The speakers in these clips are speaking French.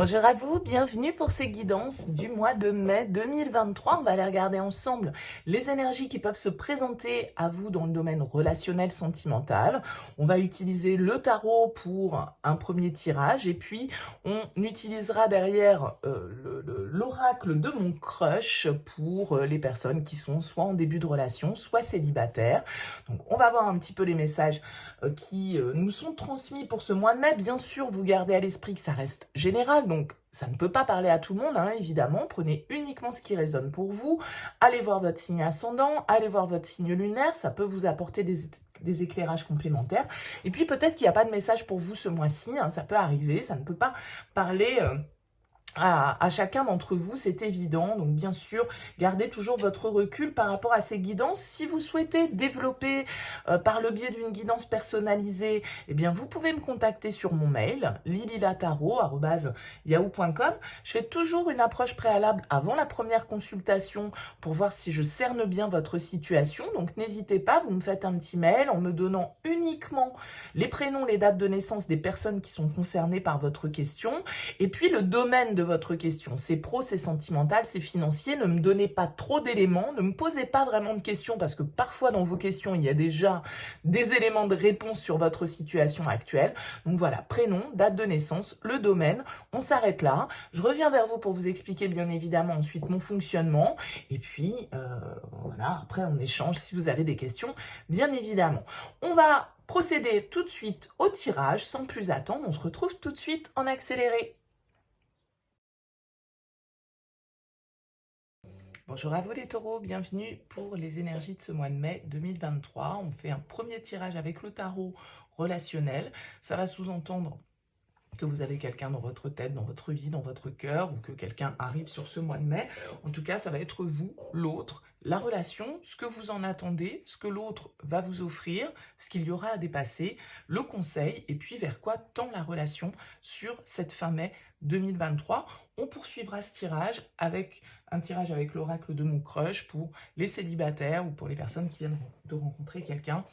Bonjour à vous, bienvenue pour ces guidances du mois de mai 2023. On va aller regarder ensemble les énergies qui peuvent se présenter à vous dans le domaine relationnel sentimental. On va utiliser le tarot pour un premier tirage et puis on utilisera derrière l'oracle de mon crush pour les personnes qui sont soit en début de relation, soit célibataires. Donc on va voir un petit peu les messages qui nous sont transmis pour ce mois de mai. Bien sûr, vous gardez à l'esprit que ça reste général, donc ça ne peut pas parler à tout le monde, hein, évidemment. Prenez uniquement ce qui résonne pour vous. Allez voir votre signe ascendant, allez voir votre signe lunaire, ça peut vous apporter des éclairages complémentaires. Et puis peut-être qu'il n'y a pas de message pour vous ce mois-ci, hein, ça peut arriver, ça ne peut pas parler à chacun d'entre vous, c'est évident. Donc bien sûr, gardez toujours votre recul par rapport à ces guidances. Si vous souhaitez développer par le biais d'une guidance personnalisée, eh bien vous pouvez me contacter sur mon mail lililataro@yahoo.com. Je fais toujours une approche préalable avant la première consultation pour voir si je cerne bien votre situation. Donc n'hésitez pas, vous me faites un petit mail en me donnant uniquement les prénoms, les dates de naissance des personnes qui sont concernées par votre question et puis le domaine de votre question. C'est pro, c'est sentimental, c'est financier. Ne me donnez pas trop d'éléments, ne me posez pas vraiment de questions parce que parfois dans vos questions, il y a déjà des éléments de réponse sur votre situation actuelle. Donc voilà, prénom, date de naissance, le domaine, on s'arrête là. Je reviens vers vous pour vous expliquer bien évidemment ensuite mon fonctionnement. Et puis voilà, après on échange si vous avez des questions, bien évidemment. On va procéder tout de suite au tirage sans plus attendre. On se retrouve tout de suite en accéléré. Bonjour à vous les taureaux, bienvenue pour les énergies de ce mois de mai 2023. On fait un premier tirage avec le tarot relationnel. Ça va sous-entendre que vous avez quelqu'un dans votre tête, dans votre vie, dans votre cœur, ou que quelqu'un arrive sur ce mois de mai. En tout cas, ça va être vous, l'autre, la relation, ce que vous en attendez, ce que l'autre va vous offrir, ce qu'il y aura à dépasser, le conseil, et puis vers quoi tend la relation sur cette fin mai 2023. On poursuivra ce tirage avec un tirage avec l'oracle de mon crush pour les célibataires ou pour les personnes qui viennent de rencontrer quelqu'un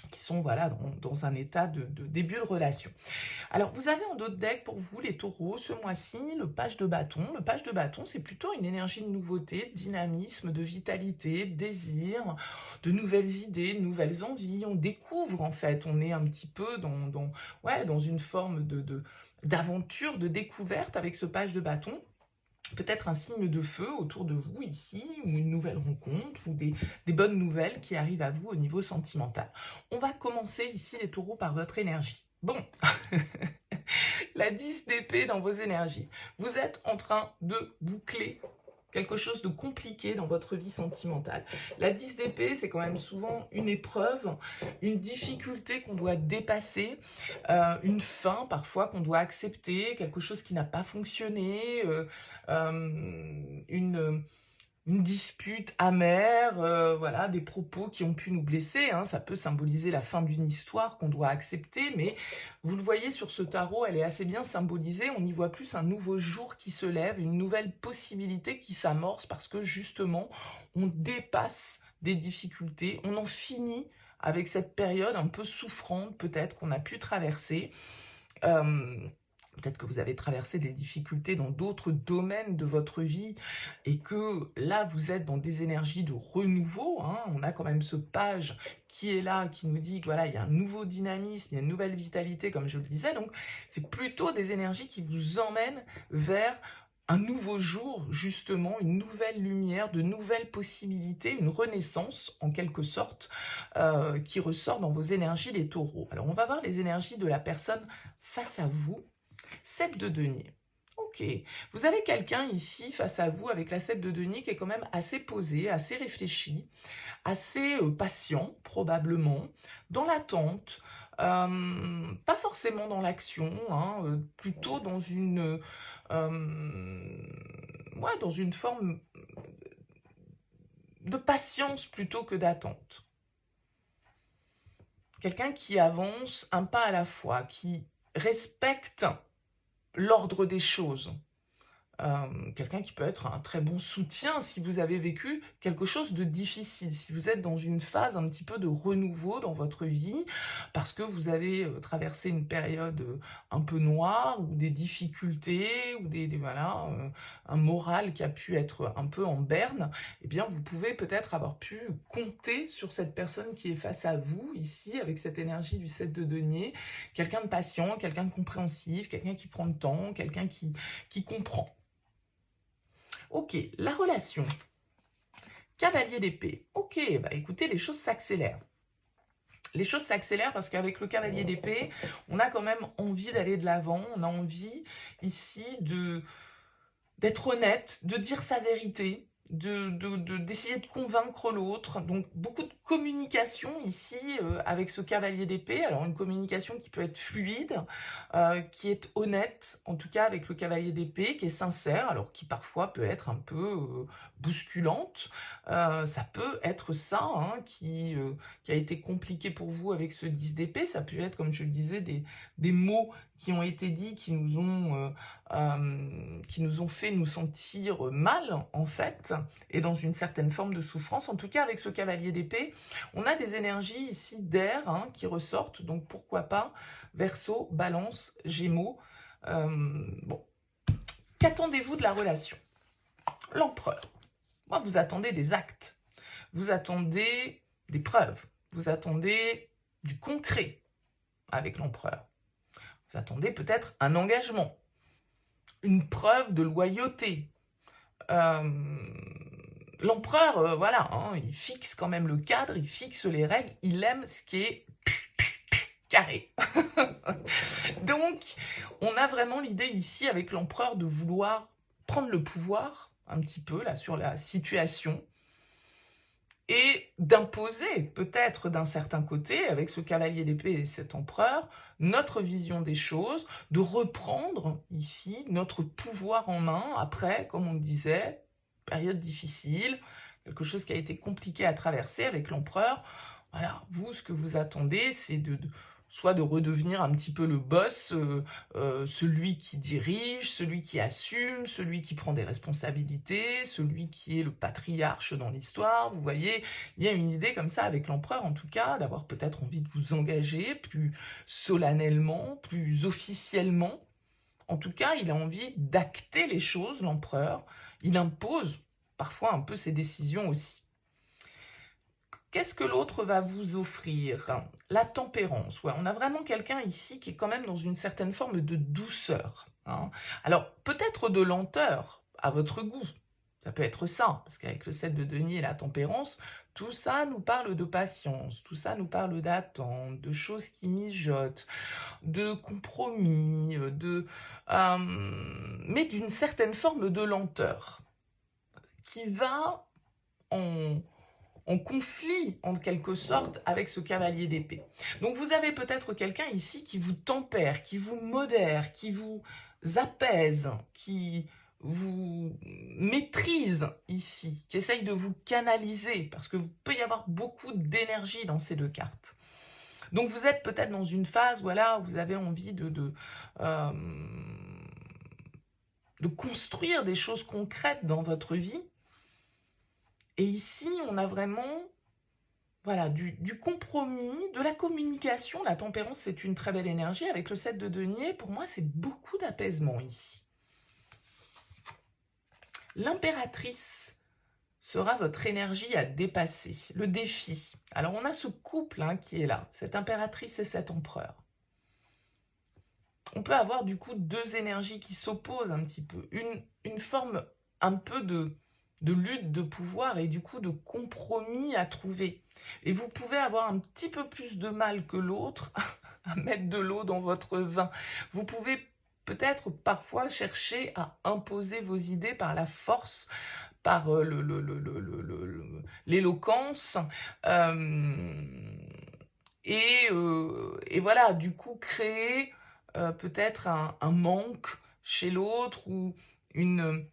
qui sont voilà, dans un état de début de relation. Alors, vous avez en dos de deck pour vous, les taureaux, ce mois-ci, le page de bâton. Le page de bâton, c'est plutôt une énergie de nouveauté, de dynamisme, de vitalité, de désir, de nouvelles idées, de nouvelles envies. On découvre, en fait, on est un petit peu dans une forme d'aventure, de découverte avec ce page de bâton. Peut-être un signe de feu autour de vous ici, ou une nouvelle rencontre, ou des bonnes nouvelles qui arrivent à vous au niveau sentimental. On va commencer ici, les taureaux, par votre énergie. Bon, la 10 d'épée dans vos énergies. Vous êtes en train de boucler quelque chose de compliqué dans votre vie sentimentale. La 10 d'épée, c'est quand même souvent une épreuve, une difficulté qu'on doit dépasser, une fin parfois qu'on doit accepter, quelque chose qui n'a pas fonctionné, une dispute amère, voilà, des propos qui ont pu nous blesser, hein. Ça peut symboliser la fin d'une histoire qu'on doit accepter, mais vous le voyez sur ce tarot, elle est assez bien symbolisée. On y voit plus un nouveau jour qui se lève, une nouvelle possibilité qui s'amorce parce que justement, on dépasse des difficultés, on en finit avec cette période un peu souffrante peut-être qu'on a pu traverser. Peut-être que vous avez traversé des difficultés dans d'autres domaines de votre vie et que là, vous êtes dans des énergies de renouveau, hein. On a quand même ce page qui est là, qui nous dit que voilà, il y a un nouveau dynamisme, il y a une nouvelle vitalité, comme je le disais. Donc, c'est plutôt des énergies qui vous emmènent vers un nouveau jour, justement, une nouvelle lumière, de nouvelles possibilités, une renaissance, en quelque sorte, qui ressort dans vos énergies, les taureaux. Alors, on va voir les énergies de la personne face à vous. 7 de denier. Ok, vous avez quelqu'un ici face à vous avec la 7 de denier qui est quand même assez posé, assez réfléchi, assez patient probablement, dans l'attente, pas forcément dans l'action, hein, plutôt dans dans une forme de patience plutôt que d'attente. Quelqu'un qui avance un pas à la fois, qui respecte l'ordre des choses. quelqu'un qui peut être un très bon soutien si vous avez vécu quelque chose de difficile, si vous êtes dans une phase un petit peu de renouveau dans votre vie, parce que vous avez traversé une période un peu noire, ou des difficultés, ou voilà, un moral qui a pu être un peu en berne, eh bien vous pouvez peut-être avoir pu compter sur cette personne qui est face à vous, ici, avec cette énergie du 7 de denier, quelqu'un de patient, quelqu'un de compréhensif, quelqu'un qui prend le temps, quelqu'un qui comprend. Ok, la relation. Cavalier d'épée. Ok, bah écoutez, les choses s'accélèrent. Les choses s'accélèrent parce qu'avec le cavalier d'épée, on a quand même envie d'aller de l'avant, on a envie ici d'être honnête, de dire sa vérité, d'essayer de convaincre l'autre. Donc beaucoup de communication ici avec ce cavalier d'épée. Alors une communication qui peut être fluide, qui est honnête, en tout cas avec le cavalier d'épée, qui est sincère, alors qui parfois peut être un peu bousculante. Ça peut être ça hein, qui a été compliqué pour vous avec ce 10 d'épée. Ça peut être, comme je le disais, des mots qui ont été dits, qui nous ont fait nous sentir mal, en fait, et dans une certaine forme de souffrance. En tout cas, avec ce cavalier d'épée, on a des énergies ici d'air hein, qui ressortent, donc pourquoi pas Verseau, Balance, Gémeaux. Bon, qu'attendez-vous de la relation? L'empereur. Moi, vous attendez des actes, vous attendez des preuves, vous attendez du concret avec l'empereur. Vous attendez peut-être un engagement, une preuve de loyauté. L'empereur, voilà, hein, il fixe quand même le cadre, il fixe les règles, il aime ce qui est carré. Donc, on a vraiment l'idée ici avec l'empereur de vouloir prendre le pouvoir un petit peu là sur la situation et d'imposer peut-être d'un certain côté, avec ce cavalier d'épée et cet empereur, notre vision des choses, de reprendre ici notre pouvoir en main après, comme on le disait, période difficile, quelque chose qui a été compliqué à traverser avec l'empereur. Voilà, vous, ce que vous attendez, c'est soit de redevenir un petit peu le boss, celui qui dirige, celui qui assume, celui qui prend des responsabilités, celui qui est le patriarche dans l'histoire. Vous voyez, il y a une idée comme ça avec l'empereur, en tout cas, d'avoir peut-être envie de vous engager plus solennellement, plus officiellement. En tout cas, il a envie d'acter les choses, l'empereur. Il impose parfois un peu ses décisions aussi. Qu'est-ce que l'autre va vous offrir? La tempérance. Ouais, on a vraiment quelqu'un ici qui est quand même dans une certaine forme de douceur. Hein. Alors, peut-être de lenteur, à votre goût. Ça peut être ça, parce qu'avec le 7 de denier et la tempérance, tout ça nous parle de patience, tout ça nous parle d'attente, de choses qui mijotent, de compromis, mais d'une certaine forme de lenteur, qui va en conflit, en quelque sorte, avec ce cavalier d'épée. Donc vous avez peut-être quelqu'un ici qui vous tempère, qui vous modère, qui vous apaise, qui vous maîtrise ici, qui essaye de vous canaliser, parce que peut y avoir beaucoup d'énergie dans ces deux cartes. Donc vous êtes peut-être dans une phase, voilà, où vous avez envie de construire des choses concrètes dans votre vie. Et ici, on a vraiment voilà, du compromis, de la communication. La tempérance, c'est une très belle énergie. Avec le 7 de denier, pour moi, c'est beaucoup d'apaisement ici. L'impératrice sera votre énergie à dépasser, le défi. Alors, on a ce couple hein, qui est là, cette impératrice et cet empereur. On peut avoir du coup deux énergies qui s'opposent un petit peu. Une forme un peu de lutte de pouvoir et du coup de compromis à trouver. Et vous pouvez avoir un petit peu plus de mal que l'autre à mettre de l'eau dans votre vin. Vous pouvez peut-être parfois chercher à imposer vos idées par la force, par l'éloquence, et voilà, du coup créer peut-être un manque chez l'autre ou une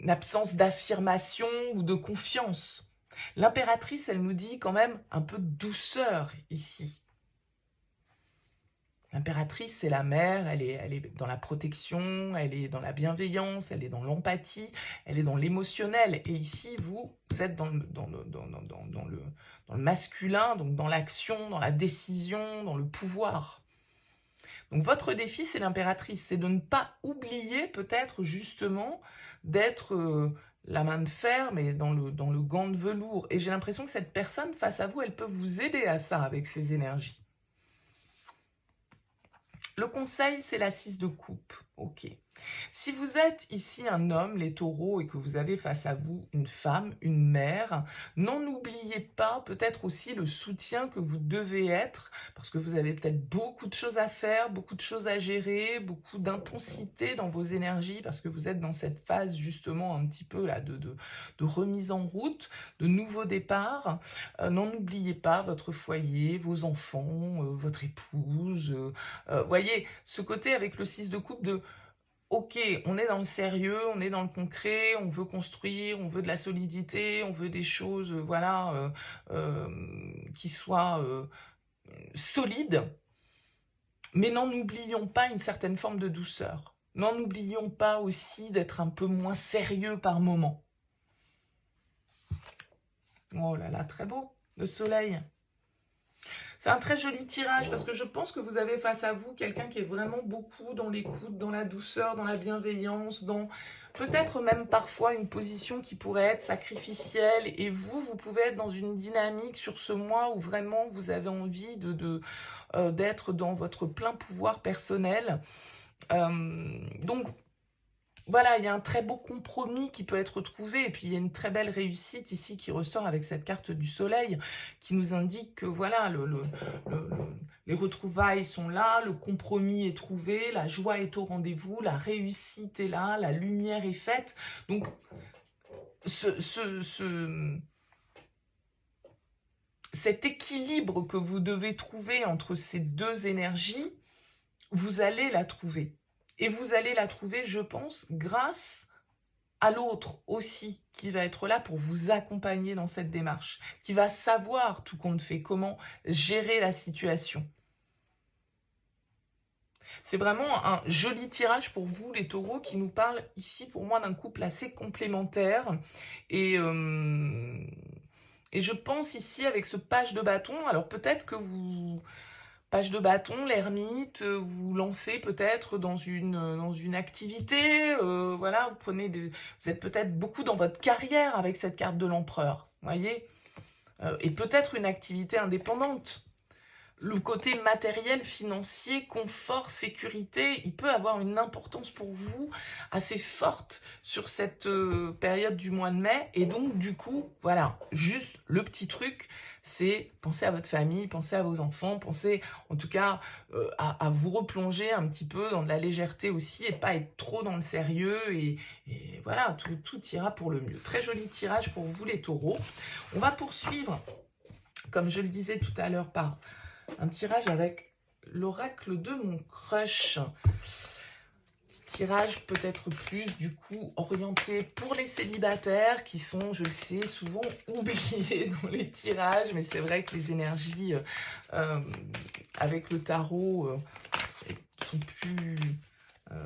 absence d'affirmation ou de confiance. L'impératrice, elle nous dit quand même un peu de douceur ici. L'impératrice, c'est la mère, elle est dans la protection, elle est dans la bienveillance, elle est dans l'empathie, elle est dans l'émotionnel. Et ici, vous êtes dans le masculin, donc dans l'action, dans la décision, dans le pouvoir. Donc votre défi, c'est l'impératrice, c'est de ne pas oublier peut-être justement d'être la main de fer, mais dans le gant de velours. Et j'ai l'impression que cette personne face à vous, elle peut vous aider à ça avec ses énergies. Le conseil, c'est la 6 de coupe. Ok. Si vous êtes ici un homme, les taureaux, et que vous avez face à vous une femme, une mère, n'en oubliez pas peut-être aussi le soutien que vous devez être, parce que vous avez peut-être beaucoup de choses à faire, beaucoup de choses à gérer, beaucoup d'intensité dans vos énergies, parce que vous êtes dans cette phase justement un petit peu là de remise en route, de nouveau départ. N'en oubliez pas votre foyer, vos enfants, votre épouse. Voyez, ce côté avec le 6 de coupe de ok, on est dans le sérieux, on est dans le concret, on veut construire, on veut de la solidité, on veut des choses, voilà, qui soient solides, mais n'en oublions pas une certaine forme de douceur. N'en oublions pas aussi d'être un peu moins sérieux par moment. Oh là là, très beau, le soleil. C'est un très joli tirage parce que je pense que vous avez face à vous quelqu'un qui est vraiment beaucoup dans l'écoute, dans la douceur, dans la bienveillance, dans peut-être même parfois une position qui pourrait être sacrificielle. Et vous pouvez être dans une dynamique sur ce mois où vraiment vous avez envie d'être dans votre plein pouvoir personnel. Donc, voilà, il y a un très beau compromis qui peut être trouvé, et puis il y a une très belle réussite ici qui ressort avec cette carte du soleil, qui nous indique que voilà, les retrouvailles sont là, le compromis est trouvé, la joie est au rendez-vous, la réussite est là, la lumière est faite. Donc, cet équilibre que vous devez trouver entre ces deux énergies, vous allez la trouver. Et vous allez la trouver, je pense, grâce à l'autre aussi, qui va être là pour vous accompagner dans cette démarche, qui va savoir tout compte fait comment gérer la situation. C'est vraiment un joli tirage pour vous, les taureaux, qui nous parle ici, pour moi, d'un couple assez complémentaire. Et je pense ici, avec ce page de bâton, alors peut-être que vous... Page de bâton, l'ermite, vous lancez peut-être dans une activité, voilà, vous êtes peut-être beaucoup dans votre carrière avec cette carte de l'empereur, voyez, et peut-être une activité indépendante. Le côté matériel, financier, confort, sécurité, il peut avoir une importance pour vous assez forte sur cette période du mois de mai. Et donc, du coup, voilà, juste le petit truc, c'est penser à votre famille, penser à vos enfants, penser en tout cas à vous replonger un petit peu dans de la légèreté aussi et pas être trop dans le sérieux. Et voilà, tout ira pour le mieux. Très joli tirage pour vous, les taureaux. On va poursuivre, comme je le disais tout à l'heure, par un tirage avec l'oracle de mon crush. Tirage peut-être plus du coup orienté pour les célibataires qui sont, je le sais, souvent oubliés dans les tirages, mais c'est vrai que les énergies avec le tarot sont plus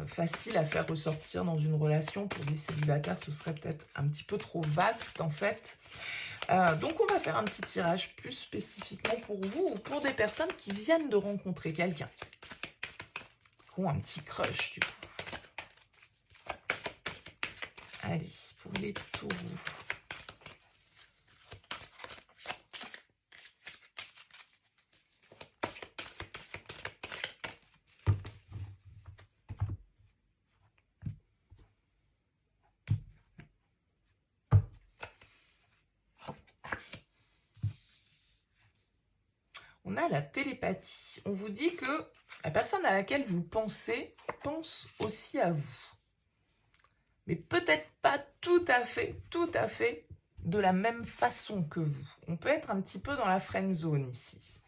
faciles à faire ressortir dans une relation. Pour les célibataires, ce serait peut-être un petit peu trop vaste en fait. Donc on va faire un petit tirage plus spécifiquement pour vous ou pour des personnes qui viennent de rencontrer quelqu'un, qui ont un petit crush du coup. Allez, pour les taureaux. On a la télépathie. On vous dit que la personne à laquelle vous pensez pense aussi à vous. Mais peut-être pas tout à fait de la même façon que vous. On peut être un petit peu dans la friend zone ici.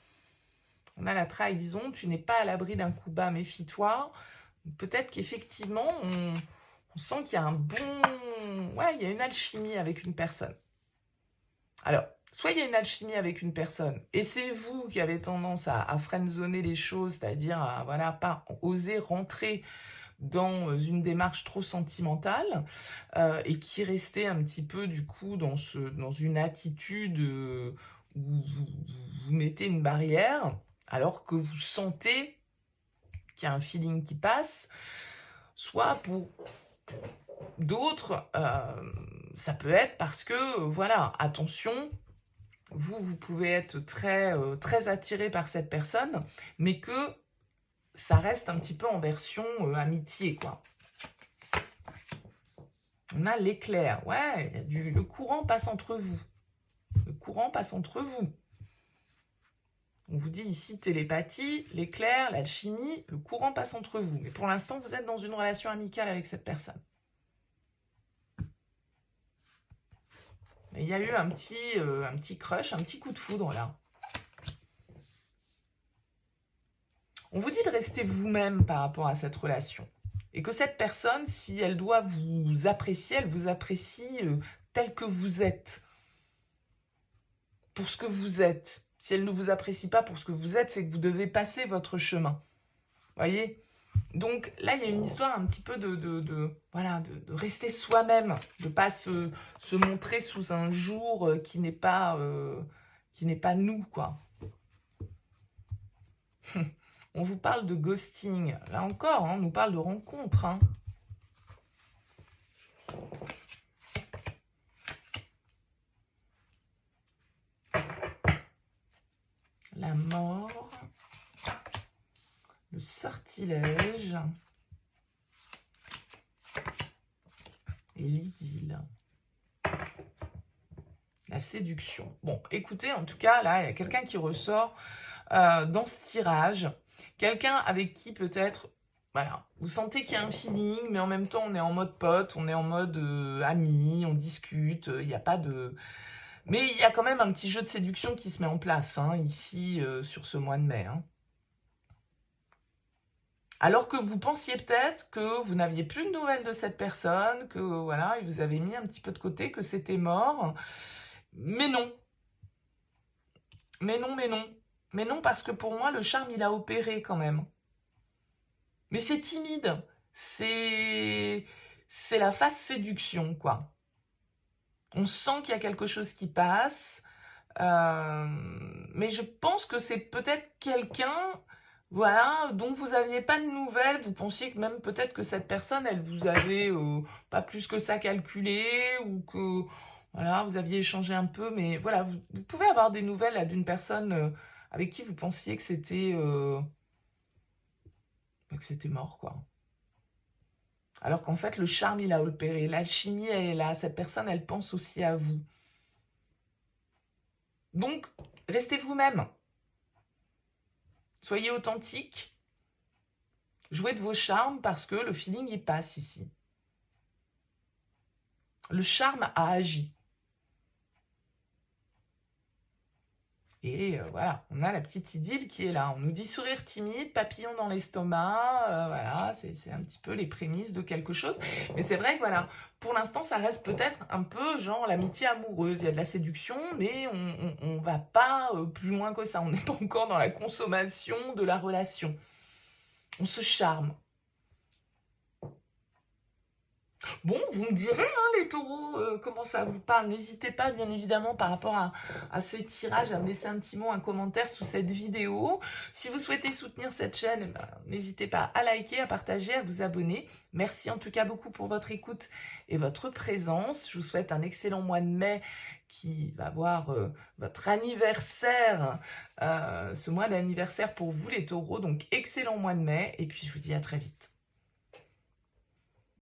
On a la trahison, tu n'es pas à l'abri d'un coup bas, méfie-toi. Peut-être qu'effectivement, on sent qu'il y a un bon... Ouais, il y a une alchimie avec une personne. Alors, soit il y a une alchimie avec une personne, et c'est vous qui avez tendance à friendzoner les choses, c'est-à-dire à voilà, pas oser rentrer dans une démarche trop sentimentale, et qui restait un petit peu du coup dans une attitude où vous mettez une barrière, alors que vous sentez qu'il y a un feeling qui passe, soit pour d'autres, ça peut être parce que, voilà, attention, vous pouvez être très attiré par cette personne, mais que ça reste un petit peu en version amitié, quoi. On a l'éclair, ouais, le courant passe entre vous. Le courant passe entre vous. On vous dit ici télépathie, l'éclair, l'alchimie, le courant passe entre vous. Mais pour l'instant, vous êtes dans une relation amicale avec cette personne. Mais il y a eu un petit crush, un petit coup de foudre là. On vous dit de rester vous-même par rapport à cette relation. Et que cette personne, si elle doit vous apprécier, elle vous apprécie tel que vous êtes. Pour ce que vous êtes. Si elle ne vous apprécie pas pour ce que vous êtes, c'est que vous devez passer votre chemin. Voyez ? Donc là, il y a une histoire un petit peu de rester soi-même, de ne pas se montrer sous un jour qui n'est pas nous, quoi. On vous parle de ghosting. Là encore, on nous parle de rencontre. Hein. La mort. Le sortilège. Et l'idylle. La séduction. Bon, écoutez, en tout cas, là, il y a quelqu'un qui ressort dans ce tirage. Quelqu'un avec qui peut-être, voilà, vous sentez qu'il y a un feeling, mais en même temps, on est en mode pote, on est en mode ami, on discute, il n'y a pas de... Mais il y a quand même un petit jeu de séduction qui se met en place, hein, ici, sur ce mois de mai. Hein. Alors que vous pensiez peut-être que vous n'aviez plus de nouvelles de cette personne, que voilà, il vous avait mis un petit peu de côté, que c'était mort. Mais non. Mais non, mais non. Mais non, parce que pour moi, le charme, il a opéré quand même. Mais c'est timide. C'est la phase séduction, quoi. On sent qu'il y a quelque chose qui passe. Mais je pense que c'est peut-être quelqu'un, voilà, dont vous n'aviez pas de nouvelles. Vous pensiez que même peut-être que cette personne, elle vous avait pas plus que ça calculé, ou que voilà, vous aviez échangé un peu. Mais voilà, vous pouvez avoir des nouvelles d'une personne avec qui vous pensiez que c'était mort, quoi. Alors qu'en fait, le charme, il a opéré. L'alchimie, elle est là. Cette personne, elle pense aussi à vous. Donc, restez vous-même. Soyez authentique. Jouez de vos charmes parce que le feeling, il passe ici. Le charme a agi. Et voilà, on a la petite idylle qui est là. On nous dit sourire timide, papillon dans l'estomac. Voilà, c'est un petit peu les prémices de quelque chose. Mais c'est vrai que voilà, pour l'instant, ça reste peut-être un peu genre l'amitié amoureuse. Il y a de la séduction, mais on va pas plus loin que ça. On n'est pas encore dans la consommation de la relation. On se charme. Bon, vous me direz, hein, les taureaux, comment ça vous parle. N'hésitez pas, bien évidemment, par rapport à ces tirages, à me laisser un petit mot, un commentaire sous cette vidéo. Si vous souhaitez soutenir cette chaîne, eh ben, n'hésitez pas à liker, à partager, à vous abonner. Merci en tout cas beaucoup pour votre écoute et votre présence. Je vous souhaite un excellent mois de mai qui va voir votre anniversaire, ce mois d'anniversaire pour vous, les taureaux. Donc, excellent mois de mai. Et puis, je vous dis à très vite.